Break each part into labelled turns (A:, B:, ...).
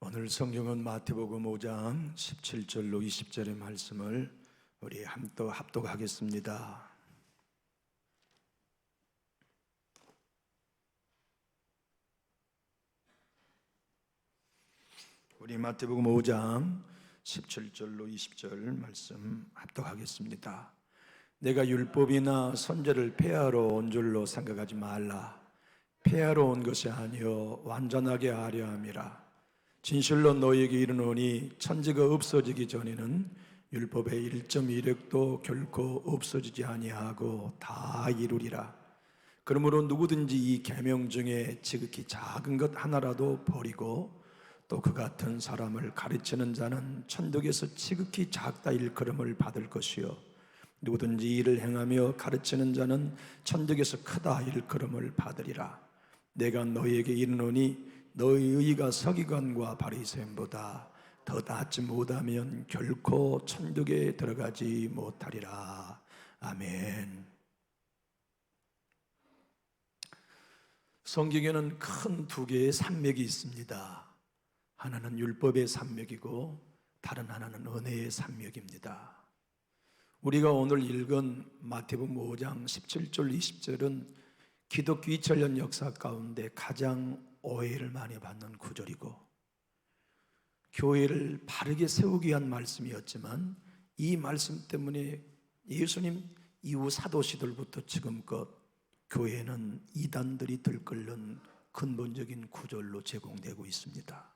A: 오늘 성경은 마태복음 5장 17절로 20절의 말씀을 우리 합독하겠습니다. 우리 마태복음 5장 17절로 20절 말씀 합독하겠습니다. 내가 율법이나 선제를 폐하러 온 줄로 생각하지 말라. 폐하러 온 것이 아니요 완전하게 하려 함이라. 진실로 너희에게 이르노니 천지가 없어지기 전에는 율법의 1.1획도 결코 없어지지 아니하고 다 이루리라. 그러므로 누구든지 이 계명 중에 지극히 작은 것 하나라도 버리고 또 그 같은 사람을 가르치는 자는 천국에서 지극히 작다 일컬음을 받을 것이요 누구든지 이를 행하며 가르치는 자는 천국에서 크다 일컬음을 받으리라. 내가 너희에게 이르노니 너희 의가 서기관과 바리새인보다 더 낫지 못하면 결코 천국에 들어가지 못하리라. 아멘. 성경에는 큰 두 개의 산맥이 있습니다. 하나는 율법의 산맥이고 다른 하나는 은혜의 산맥입니다. 우리가 오늘 읽은 마태복음 5장 17절 20절은 기독교 2000년 역사 가운데 가장 오해를 많이 받는 구절이고 교회를 바르게 세우기 위한 말씀이었지만 이 말씀 때문에 예수님 이후 사도시들부터 지금껏 교회는 이단들이 들끓는 근본적인 구절로 제공되고 있습니다.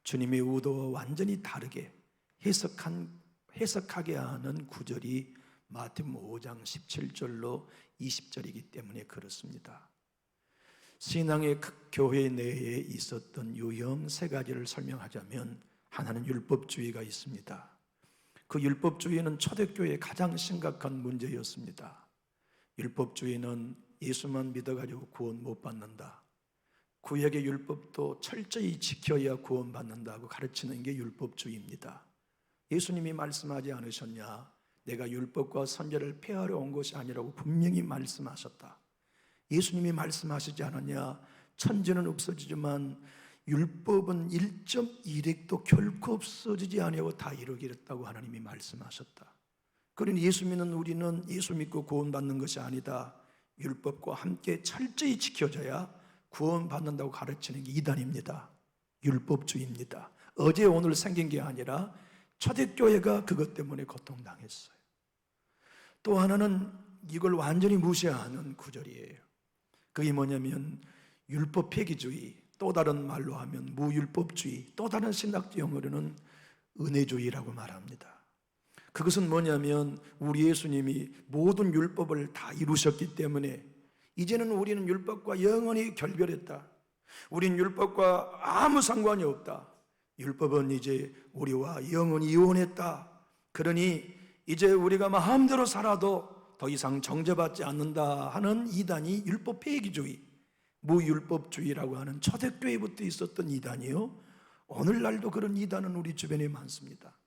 A: 주님의 의도와 완전히 다르게 해석하게 하는 구절이 마태복음 5장 17절로 20절이기 때문에 그렇습니다. 신앙의 교회 내에 있었던 유형 세 가지를 설명하자면 하나는 율법주의가 있습니다. 그 율법주의는 초대교회의 가장 심각한 문제였습니다. 율법주의는 예수만 믿어가지고 구원 못 받는다, 구약의 율법도 철저히 지켜야 구원받는다고 가르치는 게 율법주의입니다. 예수님이 말씀하지 않으셨냐? 내가 율법과 선제를 폐하러 온 것이 아니라고 분명히 말씀하셨다. 예수님이 말씀하시지 않았냐? 천지는 없어지지만 율법은 1.1획도 결코 없어지지 아니하고 다 이루겠다고 하나님이 말씀하셨다. 그러니 예수 믿는 우리는 예수 믿고 구원받는 것이 아니다, 율법과 함께 철저히 지켜져야 구원받는다고 가르치는 게 이단입니다. 율법주의입니다. 어제 오늘 생긴 게 아니라 초대교회가 그것 때문에 고통당했어요. 또 하나는 이걸 완전히 무시하는 구절이에요. 그게 뭐냐면 율법 폐기주의, 또 다른 말로 하면 무율법주의, 또 다른 신학적 용어로는 은혜주의라고 말합니다. 그것은 뭐냐면 우리 예수님이 모든 율법을 다 이루셨기 때문에 이제는 우리는 율법과 영원히 결별했다. 우린 율법과 아무 상관이 없다. 율법은 이제 우리와 영원히 이혼했다. 그러니 이제 우리가 마음대로 살아도 더 이상 정죄받지 않는다 하는 이단이 율법 폐기주의, 무율법주의라고 하는 초대교회부터 있었던 이단이요, 오늘날도 그런 이단은 우리 주변에 많습니다.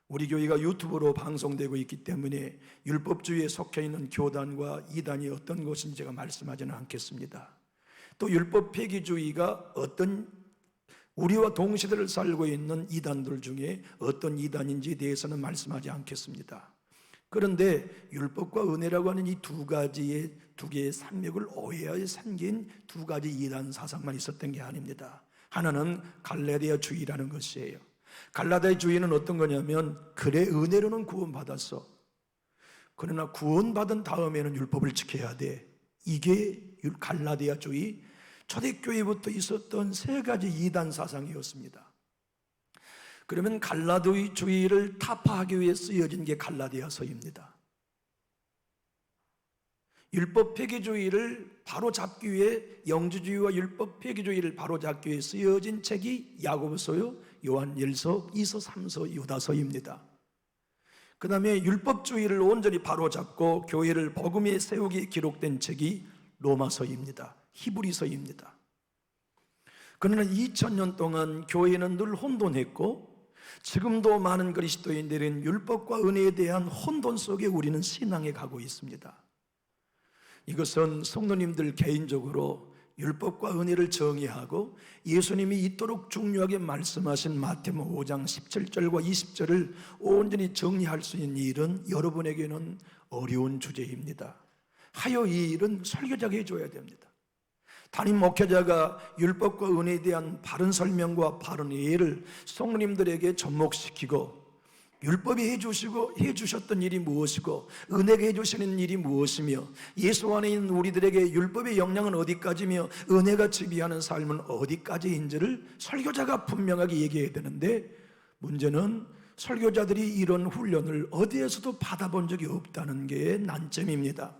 A: 우리 교회가 유튜브로 방송되고 있기 때문에 율법주의에 속해 있는 교단과 이단이 어떤 것인지 제가 말씀하지는 않겠습니다. 또 율법 폐기주의가 어떤 우리와 동시대를 살고 있는 이단들 중에 어떤 이단인지에 대해서는 말씀하지 않겠습니다. 그런데 율법과 은혜라고 하는 이 두 개의 산맥을 오해하여 생긴 두 가지 이단 사상만 있었던 게 아닙니다. 하나는 갈라디아주의라는 것이에요. 갈라디아주의는 어떤 거냐면 그래 은혜로는 구원받았어, 그러나 구원받은 다음에는 율법을 지켜야 돼. 이게 갈라디아주의, 초대교회부터 있었던 세 가지 이단 사상이었습니다. 그러면 갈라디아주의를 타파하기 위해 쓰여진 게 갈라디아서입니다. 율법 폐기주의를 바로잡기 위해, 영주주의와 율법 폐기주의를 바로잡기 위해 쓰여진 책이 야고보서요, 요한일서, 2서, 3서, 유다서입니다. 그 다음에 율법주의를 온전히 바로잡고 교회를 복음에 세우기 기록된 책이 로마서입니다. 히브리서입니다. 그러나 2000년 동안 교회는 늘 혼돈했고 지금도 많은 그리스도인들은 율법과 은혜에 대한 혼돈 속에 우리는 신앙에 가고 있습니다. 이것은 성도님들 개인적으로 율법과 은혜를 정의하고 예수님이 이토록 중요하게 말씀하신 마태복음 5장 17절과 20절을 온전히 정리할 수 있는 일은 여러분에게는 어려운 주제입니다. 하여 이 일은 설교자가 해줘야 됩니다. 담임 목회자가 율법과 은혜에 대한 바른 설명과 바른 이해를 성도님들에게 접목시키고 율법이 해주셨던 일이 무엇이고 은혜가 해주시는 일이 무엇이며 예수 안에 있는 우리들에게 율법의 영향은 어디까지며 은혜가 지배하는 삶은 어디까지인지를 설교자가 분명하게 얘기해야 되는데, 문제는 설교자들이 이런 훈련을 어디에서도 받아본 적이 없다는 게 난점입니다.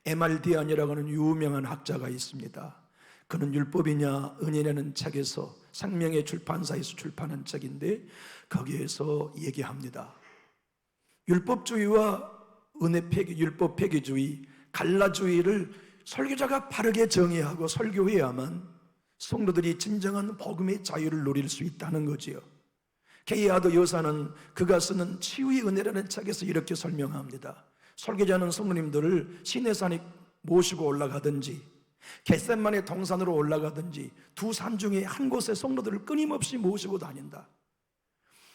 A: 에말디안이라고 하는 유명한 학자가 있습니다. 그는 율법이냐 은혜냐는 책에서 생명의 출판사에서 출판한 책인데 거기에서 얘기합니다. 율법주의와 은혜 폐기, 율법 폐기주의, 갈라주의를 설교자가 바르게 정의하고 설교해야만 성도들이 진정한 복음의 자유를 누릴 수 있다는 거지요. 케이아도 여사는 그가 쓰는 치유의 은혜라는 책에서 이렇게 설명합니다. 설교자는 성도님들을 시내산에 모시고 올라가든지 겟셋만의 동산으로 올라가든지 두 산 중에 한 곳에 성도들을 끊임없이 모시고 다닌다.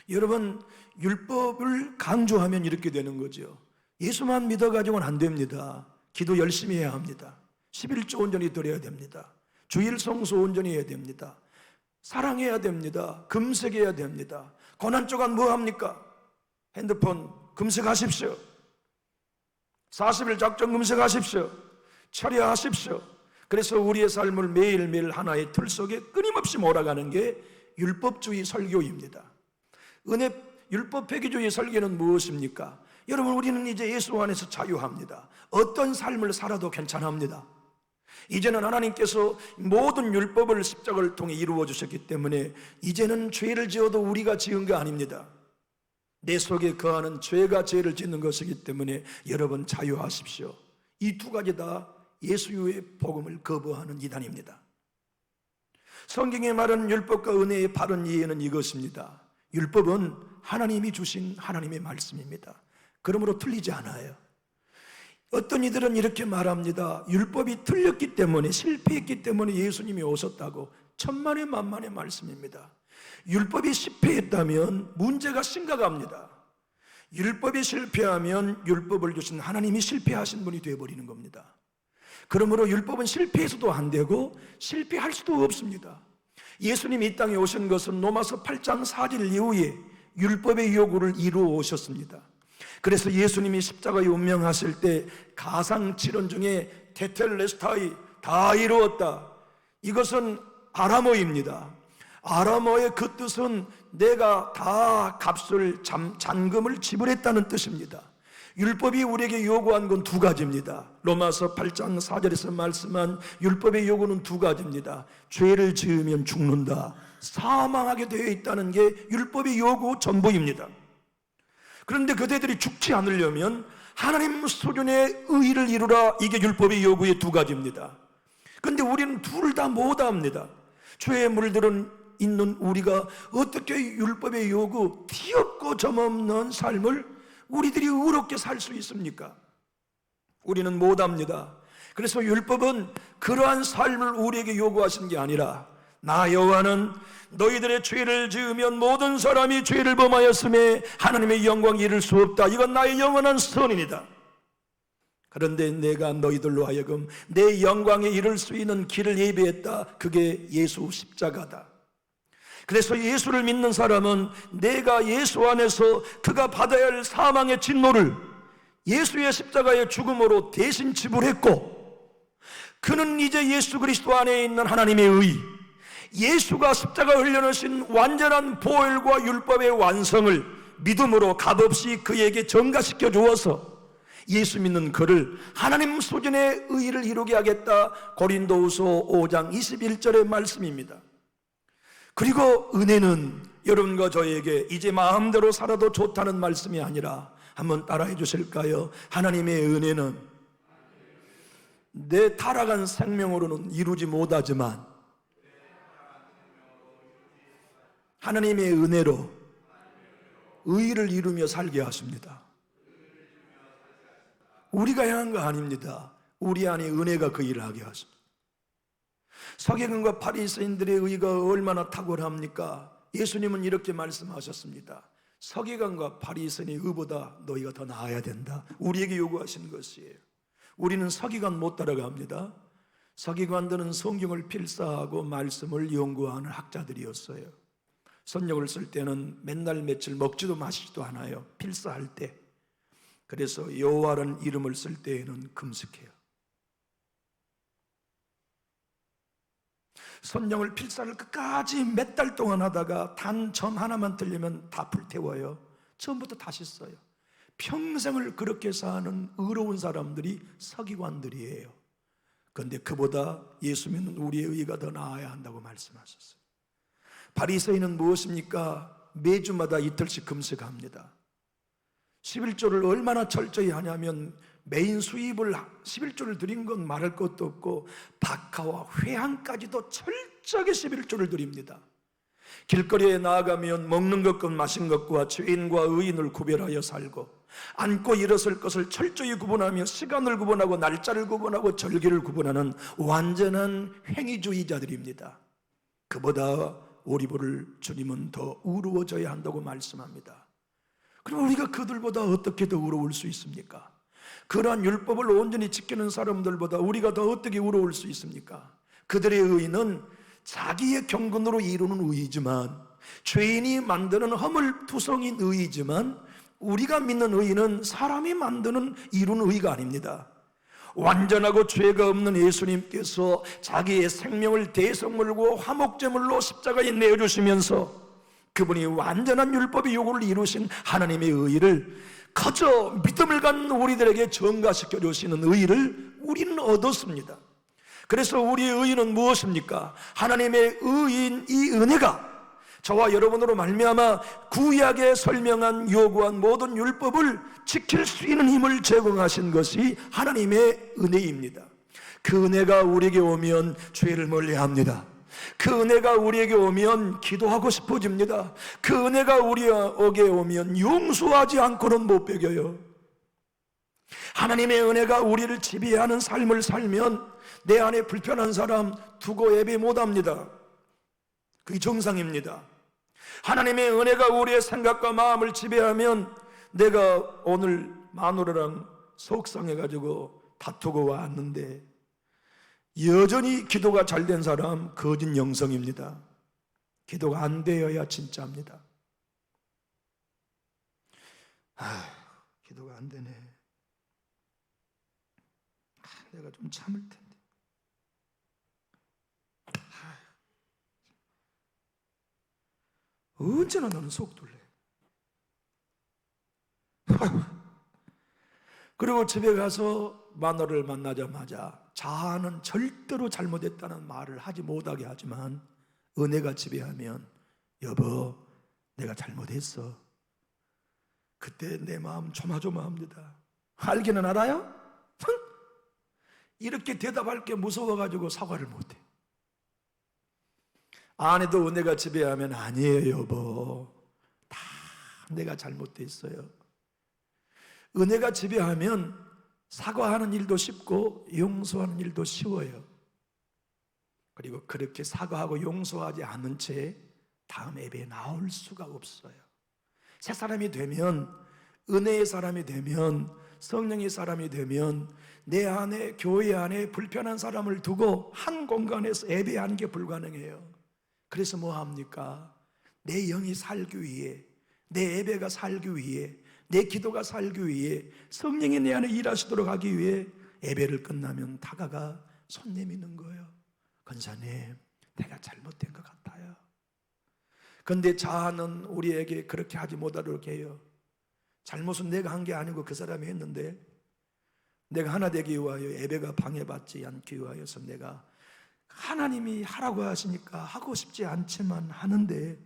A: 여러분, 율법을 강조하면 이렇게 되는 거죠. 예수만 믿어가지고는 안 됩니다. 기도 열심히 해야 합니다. 11조 온전히 드려야 됩니다. 주일 성수 온전히 해야 됩니다. 사랑해야 됩니다. 금색해야 됩니다. 고난 조간 뭐 합니까? 핸드폰 금색하십시오. 40일 작정 금색하십시오. 처리하십시오. 그래서 우리의 삶을 매일매일 하나의 틀 속에 끊임없이 몰아가는 게 율법주의 설교입니다. 율법 폐기주의 설교는 무엇입니까? 여러분, 우리는 이제 예수 안에서 자유합니다. 어떤 삶을 살아도 괜찮합니다. 이제는 하나님께서 모든 율법을 십자가를 통해 이루어 주셨기 때문에 이제는 죄를 지어도 우리가 지은 게 아닙니다. 내 속에 거하는 죄가 죄를 짓는 것이기 때문에 여러분 자유하십시오. 이 두 가지 다 예수의 복음을 거부하는 이단입니다. 성경에 말하는 율법과 은혜의 바른 이해는 이것입니다. 율법은 하나님이 주신 하나님의 말씀입니다. 그러므로 틀리지 않아요. 어떤 이들은 이렇게 말합니다. 율법이 틀렸기 때문에, 실패했기 때문에 예수님이 오셨다고. 천만의 만만의 말씀입니다. 율법이 실패했다면 문제가 심각합니다. 율법이 실패하면 율법을 주신 하나님이 실패하신 분이 되어버리는 겁니다. 그러므로 율법은 실패해서도 안 되고 실패할 수도 없습니다. 예수님이 이 땅에 오신 것은 로마서 8장 4절 이후에 율법의 요구를 이루어 오셨습니다. 그래서 예수님이 십자가에 운명하실 때 가상칠언 중에 테텔레스타이, 다 이루었다, 이것은 아람어입니다. 아람어의 그 뜻은 내가 다 값을, 잔금을 지불했다는 뜻입니다. 율법이 우리에게 요구한 건 두 가지입니다. 로마서 8장 4절에서 말씀한 율법의 요구는 두 가지입니다. 죄를 지으면 죽는다, 사망하게 되어 있다는 게 율법의 요구 전부입니다. 그런데 그대들이 죽지 않으려면 하나님 수준의 의의를 이루라, 이게 율법의 요구의 두 가지입니다. 그런데 우리는 둘 다 못합니다. 죄에 물들은 있는 우리가 어떻게 율법의 요구, 티없고 점없는 삶을 우리들이 의롭게 살 수 있습니까? 우리는 못합니다. 그래서 율법은 그러한 삶을 우리에게 요구하신 게 아니라, 나 여호와는 너희들의 죄를 지으면 모든 사람이 죄를 범하였음에 하나님의 영광이 이를 수 없다, 이건 나의 영원한 선언이다. 그런데 내가 너희들로 하여금 내 영광에 이를 수 있는 길을 예비했다. 그게 예수 십자가다. 그래서 예수를 믿는 사람은 내가 예수 안에서 그가 받아야 할 사망의 진노를 예수의 십자가의 죽음으로 대신 지불했고, 그는 이제 예수 그리스도 안에 있는 하나님의 의, 예수가 십자가 흘려놓으신 완전한 보혈과 율법의 완성을 믿음으로 값없이 그에게 전가시켜 주어서 예수 믿는 그를 하나님 수준의 의의를 이루게 하겠다. 고린도후서 5장 21절의 말씀입니다. 그리고 은혜는 여러분과 저에게 이제 마음대로 살아도 좋다는 말씀이 아니라, 한번 따라해 주실까요? 하나님의 은혜는 내 타락한 생명으로는 이루지 못하지만 하나님의 은혜로 의의를 이루며 살게 하십니다. 우리가 향한 거 아닙니다. 우리 안에 은혜가 그 일을 하게 하십니다. 서기관과 바리새인들의 의가 얼마나 탁월합니까? 예수님은 이렇게 말씀하셨습니다. 서기관과 바리새인의 의보다 너희가 더 나아야 된다. 우리에게 요구하신 것이에요. 우리는 서기관 못 따라갑니다. 서기관들은 성경을 필사하고 말씀을 연구하는 학자들이었어요. 선역을 쓸 때는 맨날 며칠 먹지도 마시지도 않아요. 필사할 때. 그래서 여호와라는 이름을 쓸 때에는 금식해요. 선령을 필사를 끝까지 몇 달 동안 하다가 단 점 하나만 틀리면 다 불태워요. 처음부터 다시 써요. 평생을 그렇게 사는 의로운 사람들이 서기관들이에요. 그런데 그보다 예수 믿는 우리의 의가 더 나아야 한다고 말씀하셨어요. 바리새인은 무엇입니까? 매주마다 이틀씩 금식합니다. 11조를 얼마나 철저히 하냐면 메인 수입을 11조를 드린 건 말할 것도 없고 박하와 회향까지도 철저하게 11조를 드립니다. 길거리에 나아가면 먹는 것과 마신 것과 죄인과 의인을 구별하여 살고 앉고 일어설 것을 철저히 구분하며 시간을 구분하고 날짜를 구분하고 절기를 구분하는 완전한 행위주의자들입니다. 그보다 우리 보를 주님은 더 의로워져야 한다고 말씀합니다. 그럼 우리가 그들보다 어떻게 더 의로울 수 있습니까? 그러한 율법을 온전히 지키는 사람들보다 우리가 더 어떻게 의로울 수 있습니까? 그들의 의는 자기의 경건으로 이루는 의이지만, 죄인이 만드는 허물투성인 의이지만, 우리가 믿는 의는 사람이 만드는 이루는 의가 아닙니다. 완전하고 죄가 없는 예수님께서 자기의 생명을 대성물고 화목제물로 십자가에 내어주시면서 그분이 완전한 율법의 요구를 이루신 하나님의 의를 거저 믿음을 갖는 우리들에게 전가시켜 주시는 의를 우리는 얻었습니다. 그래서 우리의 의는 무엇입니까? 하나님의 의인 이 은혜가 저와 여러분으로 말미암아 구약에 설명한 요구한 모든 율법을 지킬 수 있는 힘을 제공하신 것이 하나님의 은혜입니다. 그 은혜가 우리에게 오면 죄를 멀리합니다. 그 은혜가 우리에게 오면 기도하고 싶어집니다. 그 은혜가 우리에게 오면 용서하지 않고는 못 배겨요. 하나님의 은혜가 우리를 지배하는 삶을 살면 내 안에 불편한 사람 두고 예배 못합니다. 그게 정상입니다. 하나님의 은혜가 우리의 생각과 마음을 지배하면 내가 오늘 마누라랑 속상해가지고 다투고 왔는데 여전히 기도가 잘 된 사람 거짓 영성입니다. 기도가 안 되어야 진짜입니다. 기도가 안 되네. 내가 좀 참을 텐데. 언제나 너는 속돌래. 그리고 집에 가서 마누라를 만나자마자 자아는 절대로 잘못했다는 말을 하지 못하게 하지만 은혜가 지배하면 여보 내가 잘못했어. 그때 내 마음 조마조마합니다. 알기는 알아요? 이렇게 대답할 게 무서워가지고 사과를 못해. 아내도 은혜가 지배하면 아니에요 여보, 다 내가 잘못됐어요. 은혜가 지배하면 사과하는 일도 쉽고 용서하는 일도 쉬워요. 그리고 그렇게 사과하고 용서하지 않은 채 다음 예배에 나올 수가 없어요. 새 사람이 되면, 은혜의 사람이 되면, 성령의 사람이 되면 내 안에, 교회 안에 불편한 사람을 두고 한 공간에서 예배하는 게 불가능해요. 그래서 뭐 합니까? 내 영이 살기 위해, 내 예배가 살기 위해, 내 기도가 살기 위해, 성령이 내 안에 일하시도록 하기 위해 예배를 끝나면 다가가 손 내미는 거예요. 권사님, 내가 잘못된 것 같아요. 그런데 자아는 우리에게 그렇게 하지 못하도록 해요. 잘못은 내가 한 게 아니고 그 사람이 했는데, 내가 하나 되기 위하여 예배가 방해받지 않기 위하여서 내가 하나님이 하라고 하시니까 하고 싶지 않지만 하는데,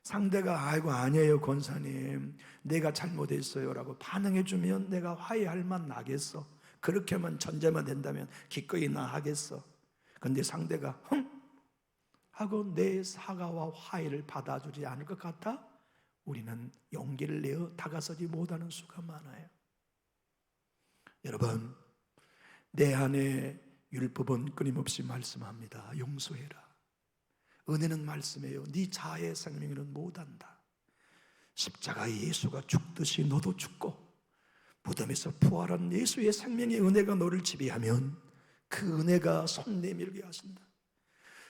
A: 상대가 아이고 아니에요 권사님 내가 잘못했어요 라고 반응해주면 내가 화해할 만 나겠어. 그렇게만 전제만 된다면 기꺼이 나 하겠어. 그런데 상대가 하고 내 사과와 화해를 받아주지 않을 것 같아 우리는 용기를 내어 다가서지 못하는 수가 많아요. 여러분, 내 안에 율법은 끊임없이 말씀합니다. 용서해라. 은혜는 말씀해요. 네 자아의 생명에는 못한다. 십자가에 예수가 죽듯이 너도 죽고 무덤에서 부활한 예수의 생명의 은혜가 너를 지배하면 그 은혜가 손 내밀게 하신다.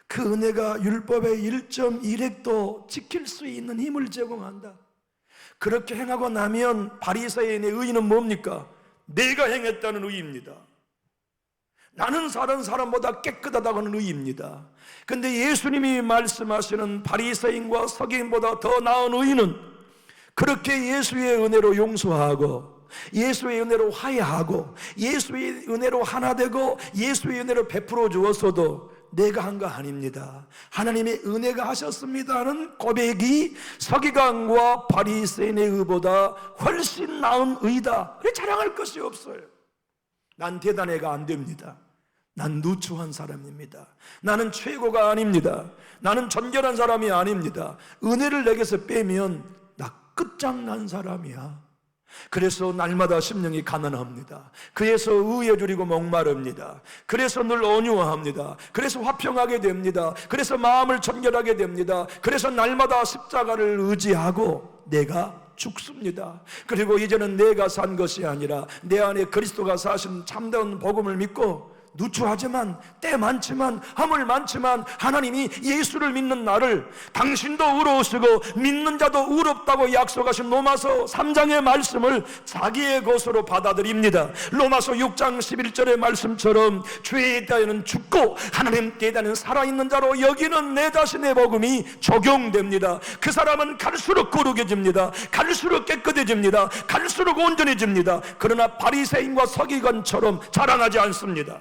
A: 그 은혜가 율법의 1.1획도 지킬 수 있는 힘을 제공한다. 그렇게 행하고 나면 바리새인의 의의는 뭡니까? 내가 행했다는 의의입니다. 나는 다른 사람보다 깨끗하다고 하는 의의입니다. 근데 예수님이 말씀하시는 바리새인과 서기인보다 더 나은 의의는 그렇게 예수의 은혜로 용서하고 예수의 은혜로 화해하고 예수의 은혜로 하나 되고 예수의 은혜로 베풀어 주었어도 내가 한 거 아닙니다. 하나님의 은혜가 하셨습니다는 고백이 서기관과 바리새인의 의보다 훨씬 나은 의다. 그래 자랑할 것이 없어요. 난 대단해가 안 됩니다. 난 누추한 사람입니다. 나는 최고가 아닙니다. 나는 존경한 사람이 아닙니다. 은혜를 내게서 빼면 나 끝장난 사람이야. 그래서 날마다 심령이 가난합니다. 그래서 의에 줄이고 목마릅니다. 그래서 늘 온유합니다. 그래서 화평하게 됩니다. 그래서 마음을 정결하게 됩니다. 그래서 날마다 십자가를 의지하고 내가 죽습니다. 그리고 이제는 내가 산 것이 아니라 내 안에 그리스도가 사신 참다운 복음을 믿고 누추하지만 때 많지만 허물 많지만 하나님이 예수를 믿는 나를 당신도 의로우시고 믿는 자도 의롭다고 약속하신 로마서 3장의 말씀을 자기의 것으로 받아들입니다. 로마서 6장 11절의 말씀처럼 죄에 대하여는 죽고 하나님께 대하여는 살아있는 자로 여기는 내 자신의 복음이 적용됩니다. 그 사람은 갈수록 거룩해집니다. 갈수록 깨끗해집니다. 갈수록 온전해집니다. 그러나 바리새인과 서기관처럼 자랑하지 않습니다.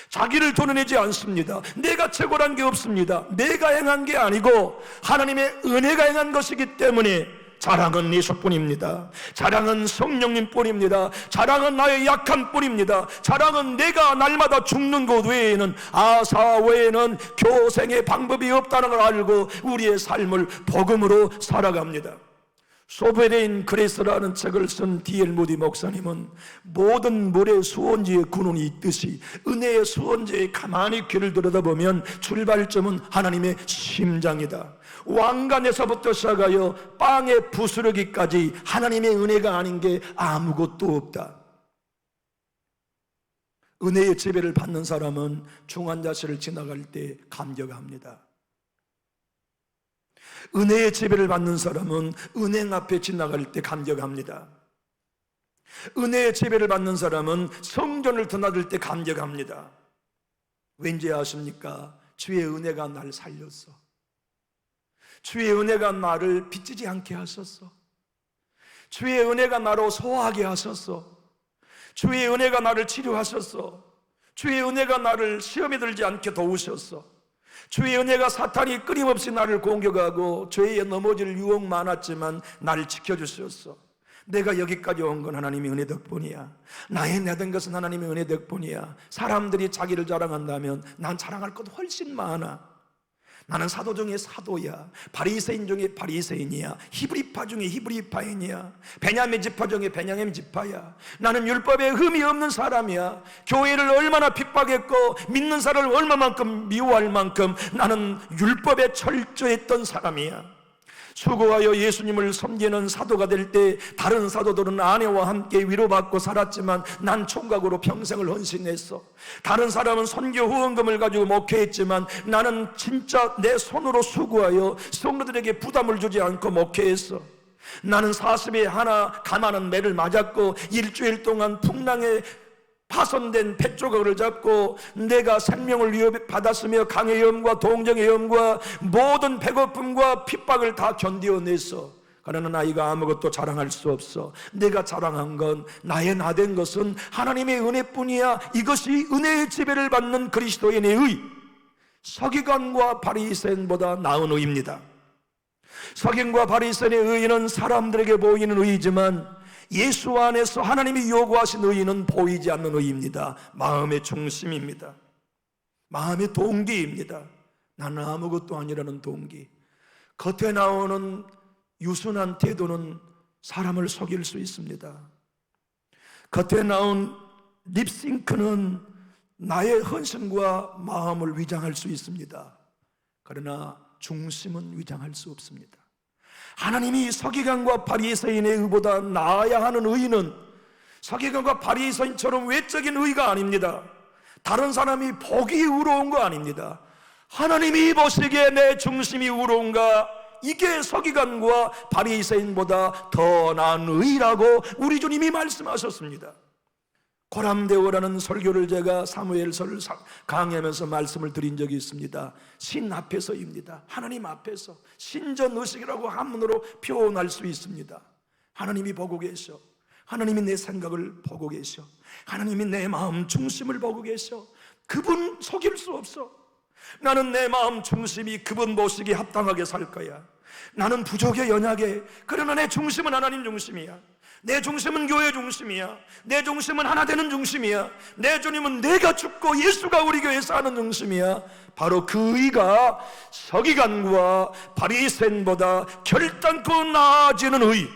A: 자기를 드러내지 않습니다. 내가 최고란 게 없습니다. 내가 행한 게 아니고 하나님의 은혜가 행한 것이기 때문에 자랑은 예수뿐입니다. 자랑은 성령님 뿐입니다. 자랑은 나의 약한 뿐입니다. 자랑은 내가 날마다 죽는 것 외에는 아사 외에는 교생의 방법이 없다는 걸 알고 우리의 삶을 복음으로 살아갑니다. 소베레인 그레스라는 책을 쓴 D.L. 무디 목사님은 모든 물의 수원지에 근원이 있듯이 은혜의 수원지에 가만히 귀를 들여다보면 출발점은 하나님의 심장이다. 왕관에서부터 시작하여 빵의 부스러기까지 하나님의 은혜가 아닌 게 아무것도 없다. 은혜의 지배를 받는 사람은 중환자실을 지나갈 때 감격합니다. 은혜의 지배를 받는 사람은 은행 앞에 지나갈 때 감격합니다. 은혜의 지배를 받는 사람은 성전을 드나들 때 감격합니다. 왠지 아십니까? 주의 은혜가 날 살렸어. 주의 은혜가 나를 빚지지 않게 하셨어. 주의 은혜가 나로 소화하게 하셨어. 주의 은혜가 나를 치료하셨어. 주의 은혜가 나를 시험에 들지 않게 도우셨어. 주의 은혜가 사탄이 끊임없이 나를 공격하고 죄에 넘어질 유혹 많았지만 나를 지켜주셨어. 내가 여기까지 온 건 하나님의 은혜 덕분이야. 나의 내던 것은 하나님의 은혜 덕분이야. 사람들이 자기를 자랑한다면 난 자랑할 것 훨씬 많아. 나는 사도 중에 사도야. 바리새인 중에 바리새인이야. 히브리파 중에 히브리파인이야. 베냐민 지파 중에 베냐민 지파야. 나는 율법에 흠이 없는 사람이야. 교회를 얼마나 핍박했고 믿는 사람을 얼마만큼 미워할 만큼 나는 율법에 철저했던 사람이야. 수고하여 예수님을 섬기는 사도가 될 때 다른 사도들은 아내와 함께 위로받고 살았지만 난 총각으로 평생을 헌신했어. 다른 사람은 선교 후원금을 가지고 목회했지만 나는 진짜 내 손으로 수고하여 성도들에게 부담을 주지 않고 목회했어. 나는 40에 하나 가마는 매를 맞았고 일주일 동안 풍랑에 파손된 뱃조각을 잡고 내가 생명을 위협받았으며 강의 염과 동정의 염과 모든 배고픔과 핍박을 다 견뎌냈어. 그러나 아이가 아무것도 자랑할 수 없어. 내가 자랑한 건 나의 나된 것은 하나님의 은혜뿐이야. 이것이 은혜의 지배를 받는 그리스도인의 의, 서기관과 바리새인보다 나은 의입니다. 서기관과 바리새인의 의는 사람들에게 보이는 의이지만 예수 안에서 하나님이 요구하신 의의는 보이지 않는 의의입니다. 마음의 중심입니다. 마음의 동기입니다. 나는 아무것도 아니라는 동기. 겉에 나오는 유순한 태도는 사람을 속일 수 있습니다. 겉에 나온 립싱크는 나의 헌신과 마음을 위장할 수 있습니다. 그러나 중심은 위장할 수 없습니다. 하나님이 서기관과 바리새인의 의보다 나아야 하는 의는 서기관과 바리새인처럼 외적인 의가 아닙니다. 다른 사람이 보기 의로운 거 아닙니다. 하나님이 보시기에 내 중심이 의로운가, 이게 서기관과 바리새인보다 더 나은 의라고 우리 주님이 말씀하셨습니다. 고람대오라는 설교를 제가 사무엘서를 강의하면서 말씀을 드린 적이 있습니다. 신 앞에서입니다. 하나님 앞에서 신전의식이라고 한문으로 표현할 수 있습니다. 하나님이 보고 계셔. 하나님이 내 생각을 보고 계셔. 하나님이 내 마음 중심을 보고 계셔. 그분 속일 수 없어. 나는 내 마음 중심이 그분 보시기에 합당하게 살 거야. 나는 부족해 연약해. 그러나 내 중심은 하나님 중심이야. 내 중심은 교회 중심이야. 내 중심은 하나 되는 중심이야. 내 주님은 내가 죽고 예수가 우리 교회에서 하는 중심이야. 바로 그 의가 서기관과 바리새인보다 결단코 나아지는 의,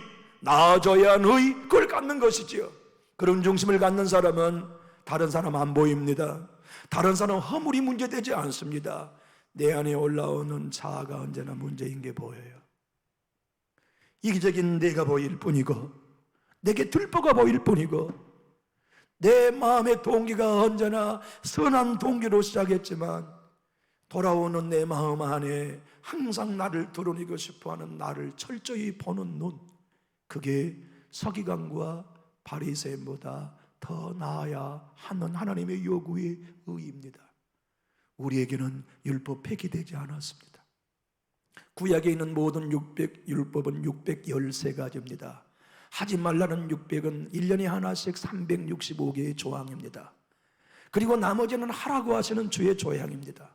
A: 나아져야 하는 의, 그걸 갖는 것이지요. 그런 중심을 갖는 사람은 다른 사람 안 보입니다. 다른 사람 허물이 문제되지 않습니다. 내 안에 올라오는 자아가 언제나 문제인 게 보여요. 이기적인 내가 보일 뿐이고, 내게 들보가 보일 뿐이고, 내 마음의 동기가 언제나 선한 동기로 시작했지만 돌아오는 내 마음 안에 항상 나를 드러내고 싶어하는 나를 철저히 보는 눈, 그게 서기관과 바리새인보다 더 나아야 하는 하나님의 요구의 의의입니다. 우리에게는 율법 폐기되지 않았습니다. 구약에 있는 모든 율법은 613가지입니다. 하지 말라는 600은 1년에 하나씩 365개의 조항입니다. 그리고 나머지는 하라고 하시는 주의 조항입니다.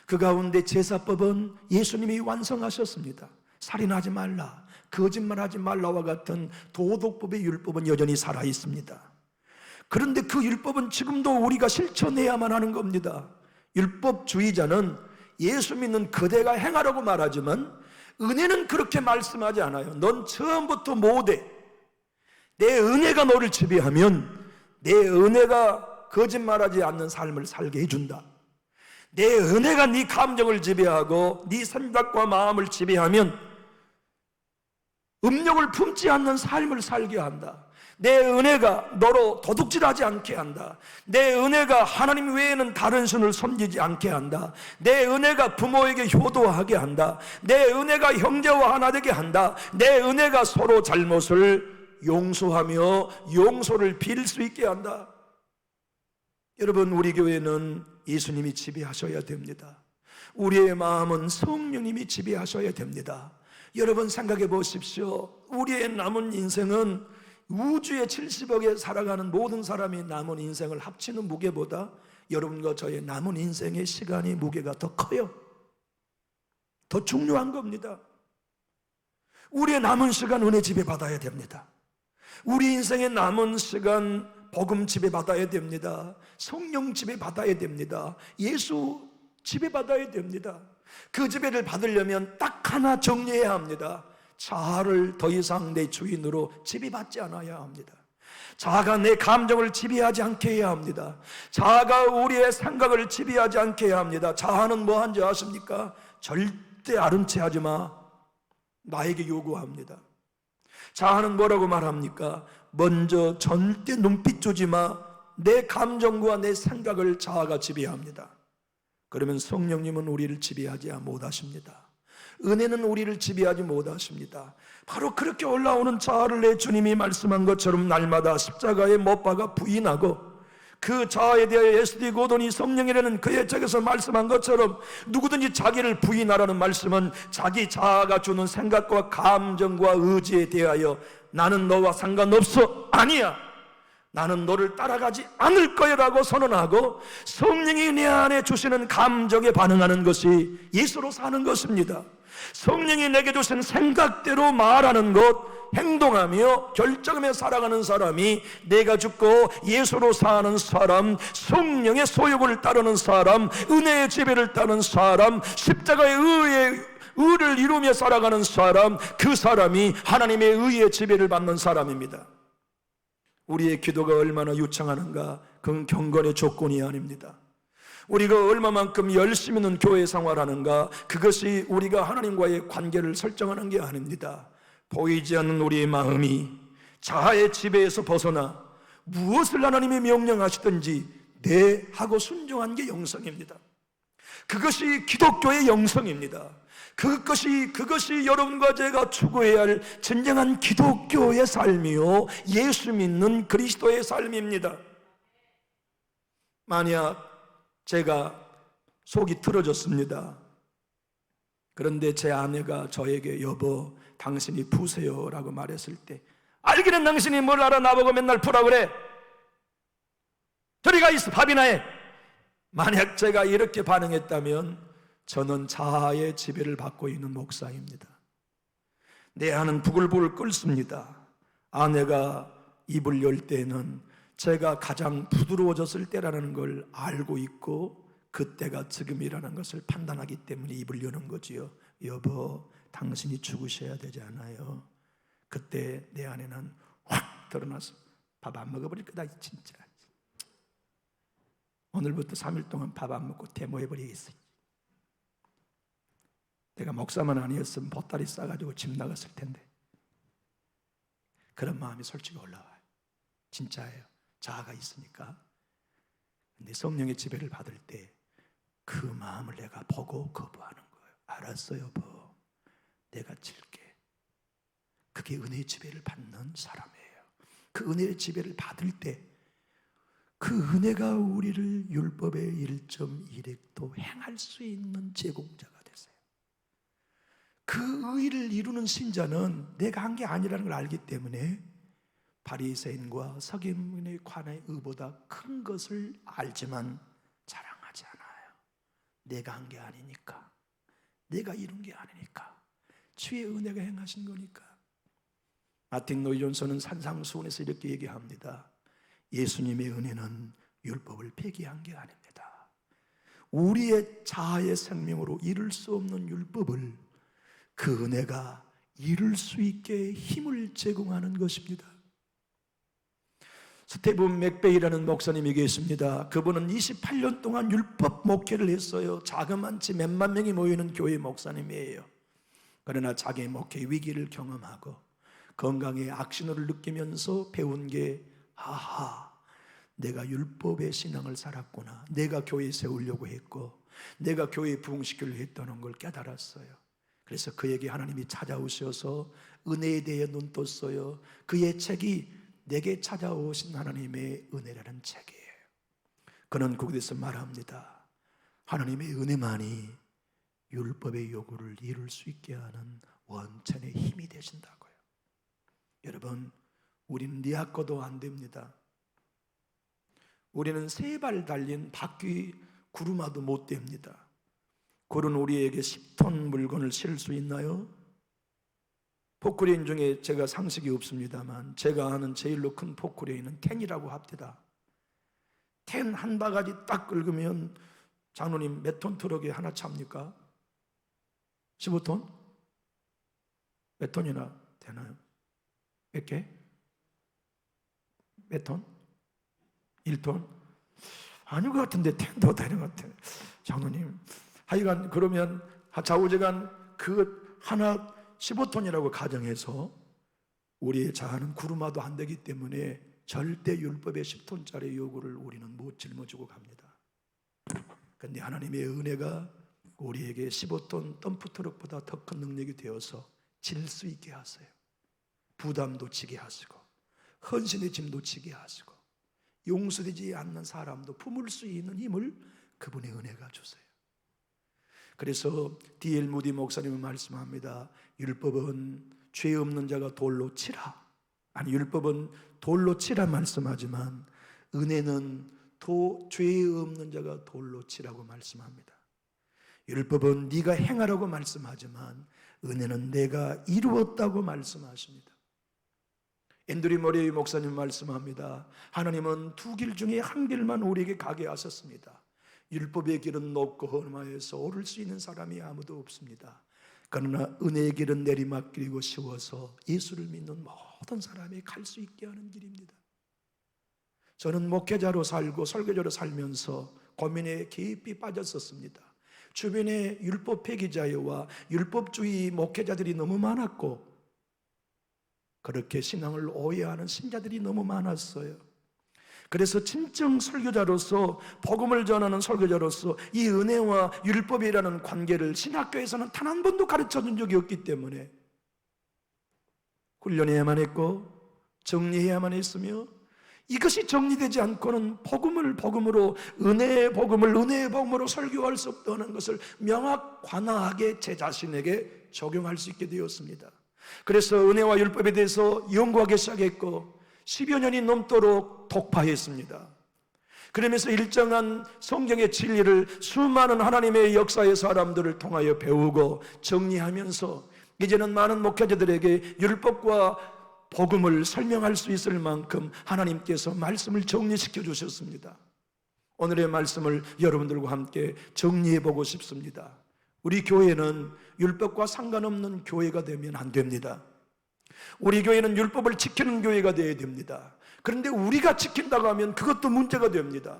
A: 그 가운데 제사법은 예수님이 완성하셨습니다. 살인하지 말라, 거짓말하지 말라와 같은 도덕법의 율법은 여전히 살아있습니다. 그런데 그 율법은 지금도 우리가 실천해야만 하는 겁니다. 율법주의자는 예수 믿는 그대가 행하라고 말하지만 은혜는 그렇게 말씀하지 않아요. 넌 처음부터 못해. 내 은혜가 너를 지배하면 내 은혜가 거짓말하지 않는 삶을 살게 해준다. 내 은혜가 네 감정을 지배하고 네 생각과 마음을 지배하면 음욕을 품지 않는 삶을 살게 한다. 내 은혜가 너로 도둑질하지 않게 한다. 내 은혜가 하나님 외에는 다른 신을 섬기지 않게 한다. 내 은혜가 부모에게 효도하게 한다. 내 은혜가 형제와 하나 되게 한다. 내 은혜가 서로 잘못을 용서하며 용서를 빌 수 있게 한다. 여러분, 우리 교회는 예수님이 지배하셔야 됩니다. 우리의 마음은 성령님이 지배하셔야 됩니다. 여러분 생각해 보십시오. 우리의 남은 인생은 우주의 70억에 살아가는 모든 사람이 남은 인생을 합치는 무게보다 여러분과 저의 남은 인생의 시간의 무게가 더 커요. 더 중요한 겁니다. 우리의 남은 시간 은혜 지배받아야 됩니다. 우리 인생의 남은 시간 복음 지배받아야 됩니다. 성령 지배받아야 됩니다. 예수 지배받아야 됩니다. 그 지배를 받으려면 딱 하나 정리해야 합니다. 자아를 더 이상 내 주인으로 지배받지 않아야 합니다. 자아가 내 감정을 지배하지 않게 해야 합니다. 자아가 우리의 생각을 지배하지 않게 해야 합니다. 자아는 뭐 한지 아십니까? 절대 아른 채 하지 마, 나에게 요구합니다. 자아는 뭐라고 말합니까? 먼저 절대 눈빛 주지 마, 내 감정과 내 생각을 자아가 지배합니다. 그러면 성령님은 우리를 지배하지 못하십니다. 은혜는 우리를 지배하지 못하십니다. 바로 그렇게 올라오는 자아를 내 주님이 말씀한 것처럼 날마다 십자가에 못 박아 부인하고 그 자아에 대하여 예수디 고도니 성령이라는 그의 책에서 말씀한 것처럼 누구든지 자기를 부인하라는 말씀은 자기 자아가 주는 생각과 감정과 의지에 대하여 나는 너와 상관없어, 아니야, 나는 너를 따라가지 않을 거야 라고 선언하고 성령이 내 안에 주시는 감정에 반응하는 것이 예수로 사는 것입니다. 성령이 내게 주신 생각대로 말하는 것, 행동하며 결정하며 살아가는 사람이 내가 죽고 예수로 사는 사람, 성령의 소욕을 따르는 사람, 은혜의 지배를 따르는 사람, 십자가의 의를 이루며 살아가는 사람, 그 사람이 하나님의 의의 지배를 받는 사람입니다. 우리의 기도가 얼마나 유창하는가, 그건 경건의 조건이 아닙니다. 우리가 얼마만큼 열심히 있는 교회 생활하는가, 그것이 우리가 하나님과의 관계를 설정하는 게 아닙니다. 보이지 않는 우리의 마음이 자아의 지배에서 벗어나 무엇을 하나님이 명령하시든지 네 하고 순종한 게 영성입니다. 그것이 기독교의 영성입니다. 그것이 여러분과 제가 추구해야 할 진정한 기독교의 삶이요, 예수 믿는 그리스도의 삶입니다. 만약 제가 속이 틀어졌습니다. 그런데 제 아내가 저에게 여보 당신이 푸세요 라고 말했을 때, 알기는 당신이 뭘 알아, 나보고 맨날 푸라 그래, 저리 가 있어, 밥이나 해. 만약 제가 이렇게 반응했다면 저는 자아의 지배를 받고 있는 목사입니다. 내 안은 부글부글 끓습니다. 아내가 입을 열 때는 제가 가장 부드러워졌을 때라는 걸 알고 있고, 그때가 지금이라는 것을 판단하기 때문에 입을 여는 거지요. 여보 당신이 죽으셔야 되지 않아요? 그때 내 안에는 확 드러나서 밥 안 먹어버릴 거다 진짜. 오늘부터 3일 동안 밥 안 먹고 데모해버리겠어. 내가 목사만 아니었으면 보따리 싸가지고 집 나갔을 텐데. 그런 마음이 솔직히 올라와요. 진짜예요. 자아가 있으니까. 근데 성령의 지배를 받을 때 그 마음을 내가 보고 거부하는 거예요. 알았어 여보, 내가 칠게. 그게 은혜의 지배를 받는 사람이에요. 그 은혜의 지배를 받을 때 그 은혜가 우리를 율법의 1.1획도 행할 수 있는 제공자가 되세요. 그 의를 이루는 신자는 내가 한 게 아니라는 걸 알기 때문에 바리새인과 서기관에 관한 의보다 큰 것을 알지만 자랑하지 않아요. 내가 한 게 아니니까, 내가 이룬 게 아니니까, 주의 은혜가 행하신 거니까. 마틴 노이 존슨은 산상수훈에서 이렇게 얘기합니다. 예수님의 은혜는 율법을 폐기한 게 아닙니다. 우리의 자아의 생명으로 이룰 수 없는 율법을 그 은혜가 이룰 수 있게 힘을 제공하는 것입니다. 스테븐 맥베이라는 목사님이 계십니다. 그분은 28년 동안 율법 목회를 했어요. 자그만치 몇만 명이 모이는 교회 목사님이에요. 그러나 자기의 목회 위기를 경험하고 건강에 악신호를 느끼면서 배운 게, 아하, 내가 율법의 신앙을 살았구나. 내가 교회 세우려고 했고 내가 교회 부흥시키려고 했다는 걸 깨달았어요. 그래서 그에게 하나님이 찾아오셔서 은혜에 대해 눈 떴어요. 그의 책이 내게 찾아오신 하나님의 은혜라는 책이에요. 그는 거기서 말합니다. 하나님의 은혜만이 율법의 요구를 이룰 수 있게 하는 원천의 힘이 되신다고요. 여러분, 우리는 리아꺼도 안 됩니다. 우리는 세 발 달린 바퀴 구루마도 못 됩니다. 그런 우리에게 10톤 물건을 실을 수 있나요? 포크레인 중에 제가 상식이 없습니다만 제가 아는 제일로 큰 포크레인은 10이라고 합니다. 10 한 바가지 딱 긁으면 장로님 몇 톤 트럭에 하나 찹니까? 15톤? 몇 톤이나 되나요? 몇 개? 몇 톤? 1톤? 아닌 것 같은데 10도 되는 것 같아요. 장로님, 하여간 그러면 좌우지간 그 하나 15톤이라고 가정해서 우리의 자아는 구루마도 안 되기 때문에 절대 율법의 10톤짜리 요구를 우리는 못 짊어지고 갑니다. 그런데 하나님의 은혜가 우리에게 15톤 덤프트럭보다 더 큰 능력이 되어서 질 수 있게 하세요. 부담도 지게 하시고 헌신의 짐도 지게 하시고 용서되지 않는 사람도 품을 수 있는 힘을 그분의 은혜가 주세요. 그래서 D.L. 무디 목사님은 말씀합니다. 율법은 죄 없는 자가 돌로 치라. 아니, 율법은 돌로 치라 말씀하지만 은혜는 죄 없는 자가 돌로 치라고 말씀합니다. 율법은 네가 행하라고 말씀하지만 은혜는 내가 이루었다고 말씀하십니다. 앤드류 머레이 목사님 말씀합니다. 하나님은 두 길 중에 한 길만 우리에게 가게 하셨습니다. 율법의 길은 높고 험하여서 오를 수 있는 사람이 아무도 없습니다. 그러나 은혜의 길은 내리막길이고 쉬워서 예수를 믿는 모든 사람이 갈 수 있게 하는 길입니다. 저는 목회자로 살고 설교자로 살면서 고민에 깊이 빠졌었습니다. 주변에 율법 폐기자와 율법주의 목회자들이 너무 많았고, 그렇게 신앙을 오해하는 신자들이 너무 많았어요. 그래서 진정 설교자로서, 복음을 전하는 설교자로서 이 은혜와 율법이라는 관계를 신학교에서는 단 한 번도 가르쳐준 적이 없기 때문에 훈련해야만 했고 정리해야만 했으며, 이것이 정리되지 않고는 복음을 복음으로, 은혜의 복음을 은혜의 복음으로 설교할 수 없다는 것을 명확관하게 제 자신에게 적용할 수 있게 되었습니다. 그래서 은혜와 율법에 대해서 연구하기 시작했고 10여 년이 넘도록 독파했습니다. 그러면서 일정한 성경의 진리를 수많은 하나님의 역사의 사람들을 통하여 배우고 정리하면서 이제는 많은 목회자들에게 율법과 복음을 설명할 수 있을 만큼 하나님께서 말씀을 정리시켜 주셨습니다. 오늘의 말씀을 여러분들과 함께 정리해 보고 싶습니다. 우리 교회는 율법과 상관없는 교회가 되면 안 됩니다. 우리 교회는 율법을 지키는 교회가 되어야 됩니다. 그런데 우리가 지킨다고 하면 그것도 문제가 됩니다.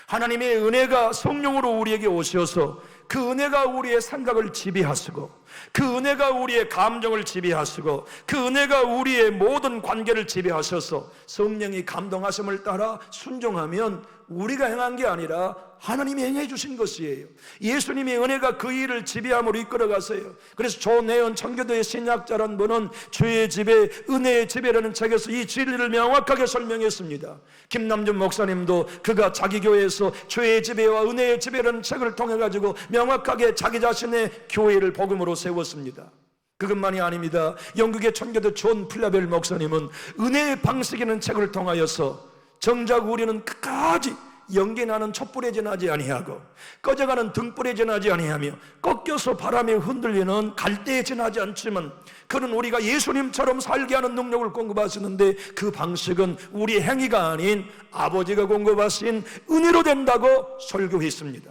A: 하나님의 은혜가 성령으로 우리에게 오셔서 그 은혜가 우리의 생각을 지배하시고, 그 은혜가 우리의 감정을 지배하시고, 그 은혜가 우리의 모든 관계를 지배하셔서 성령이 감동하심을 따라 순종하면 우리가 행한 게 아니라 하나님이 행해 주신 것이에요. 예수님의 은혜가 그 일을 지배함으로 이끌어가세요. 그래서 조내원 청교도의 신약자란 분은 주의 지배, 은혜의 지배라는 책에서 이 진리를 명확하게 설명했습니다. 김남준 목사님도 그가 자기 교회에서 주의 지배와 은혜의 지배라는 책을 통해 가지고 명확하게 자기 자신의 교회를 복음으로 세웠습니다. 그것만이 아닙니다. 영국의 청교도 존 플라벨 목사님은 은혜의 방식이라는 책을 통하여서 정작 우리는 끝까지 연기나는 촛불에 지나지 아니하고 꺼져가는 등불에 지나지 아니하며 꺾여서 바람에 흔들리는 갈대에 지나지 않지만, 그는 우리가 예수님처럼 살게 하는 능력을 공급하시는데 그 방식은 우리의 행위가 아닌 아버지가 공급하신 은혜로 된다고 설교했습니다.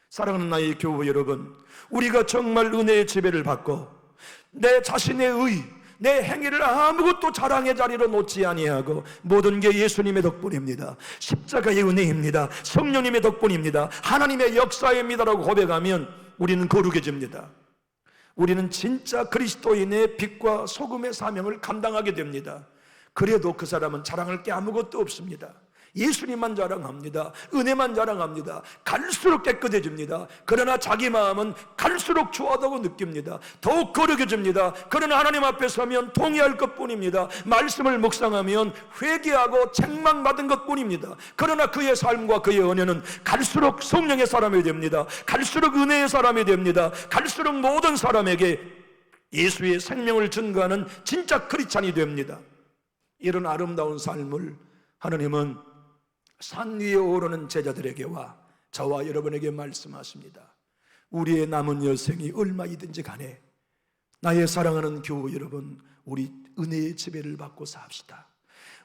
A: 사랑하는 나의 교우 여러분, 우리가 정말 은혜의 지배를 받고 내 자신의 의, 내 행위를 아무것도 자랑의 자리로 놓지 아니하고 모든 게 예수님의 덕분입니다. 십자가의 은혜입니다. 성령님의 덕분입니다. 하나님의 역사입니다라고 고백하면 우리는 거룩해집니다. 우리는 진짜 그리스도인의 빛과 소금의 사명을 감당하게 됩니다. 그래도 그 사람은 자랑할 게 아무것도 없습니다. 예수님만 자랑합니다. 은혜만 자랑합니다. 갈수록 깨끗해집니다. 그러나 자기 마음은 갈수록 추하다고 느낍니다. 더욱 거룩해집니다. 그러나 하나님 앞에 서면 동의할 것뿐입니다. 말씀을 묵상하면 회개하고 책망받은 것뿐입니다. 그러나 그의 삶과 그의 은혜는 갈수록 성령의 사람이 됩니다. 갈수록 은혜의 사람이 됩니다. 갈수록 모든 사람에게 예수의 생명을 증거하는 진짜 크리스찬이 됩니다. 이런 아름다운 삶을 하나님은 산 위에 오르는 제자들에게와 저와 여러분에게 말씀하십니다. 우리의 남은 여생이 얼마이든지 간에 나의 사랑하는 교우 여러분, 우리 은혜의 지배를 받고 삽시다.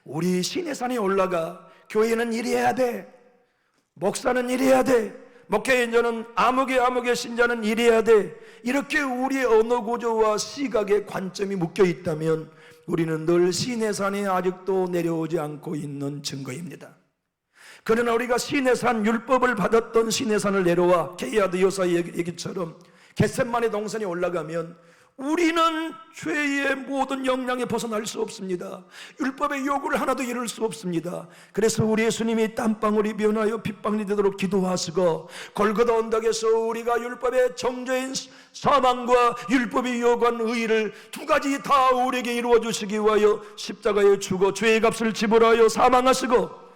A: 우리 시내산에 올라가 교회는 이래야 돼, 목사는 이래야 돼, 목회인자는 암흑의 신자는 이래야 돼, 이렇게 우리의 언어 구조와 시각의 관점이 묶여 있다면 우리는 늘 시내산에 아직도 내려오지 않고 있는 증거입니다. 그러나 우리가 시내산, 율법을 받았던 시내산을 내려와 게이아드 여사의 얘기처럼 겟셋마네 동산에 올라가면 우리는 죄의 모든 영향에 벗어날 수 없습니다. 율법의 요구를 하나도 이룰 수 없습니다. 그래서 우리 예수님이 땀방울이 변하여 핏방울이 되도록 기도하시고 골고다 언덕에서 우리가 율법의 정죄인 사망과 율법이 요구한 의의를 두 가지 다 우리에게 이루어 주시기 위하여 십자가에 죽어 죄의 값을 지불하여 사망하시고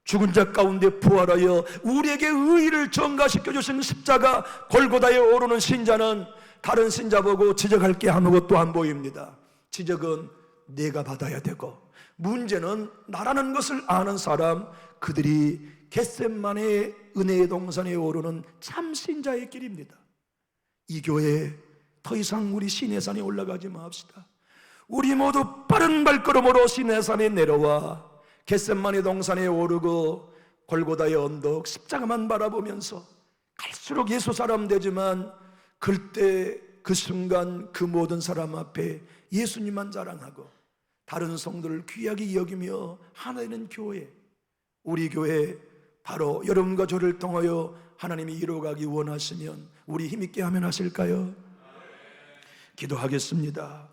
A: 죽은 자 가운데 부활하여 우리에게 의의를 전가시켜 주신 십자가 골고다에 오르는 신자는 다른 신자 보고 지적할 게 아무것도 안 보입니다. 지적은 내가 받아야 되고, 문제는 나라는 것을 아는 사람, 그들이 겟셋마네 은혜의 동산에 오르는 참 신자의 길입니다. 이 교회에 더 이상 우리 시내산에 올라가지 맙시다. 우리 모두 빠른 발걸음으로 시내산에 내려와 겟셋마네 동산에 오르고 골고다의 언덕 십자가만 바라보면서 갈수록 예수 사람 되지만 그때 그 순간 그 모든 사람 앞에 예수님만 자랑하고 다른 성도를 귀하게 여기며 하나 되는 교회, 우리 교회 바로 여러분과 저를 통하여 하나님이 이루어가기 원하시면 우리 힘있게 하면 하실까요? 기도하겠습니다.